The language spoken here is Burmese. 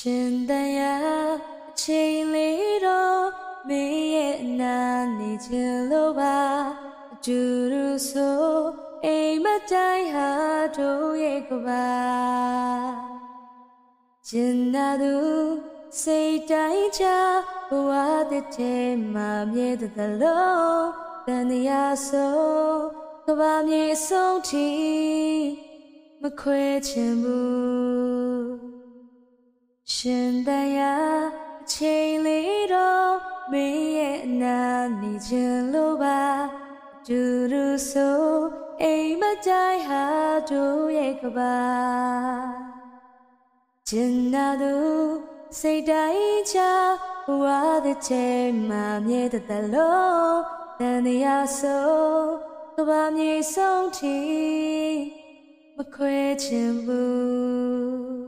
ရှင်တန်ရာအချိန်လေးတော့မင်းရဲ့နာနေချင်လို့ပါအတူတူဆိုအိမ်မတိုင်းဟာတို့ရဲ့ကဘာကျင်နာသူစိတ်တိုင်းချဘဝတဲ့ထဲမှာမြဲတဲ့လုံးတန်ရာဆိုကဘာမြေဆုံးထိမခွဲချင်ဘူးရှင်တန်ရာအချိန်လေးတော့မင်းရဲ့အနာနေချင်လို့ပါအတူတူဆိုအိမ်မတိုင်းဟာတို့ရဲ့ကဘာကျင်နာသူစိတ်တိုင်းချဘဝတဲ့ထဲမှာမြဲတဲ့လုံးတန်ရာဆိုကဘာမြေဆုံးထိမခွဲချင်ဘူး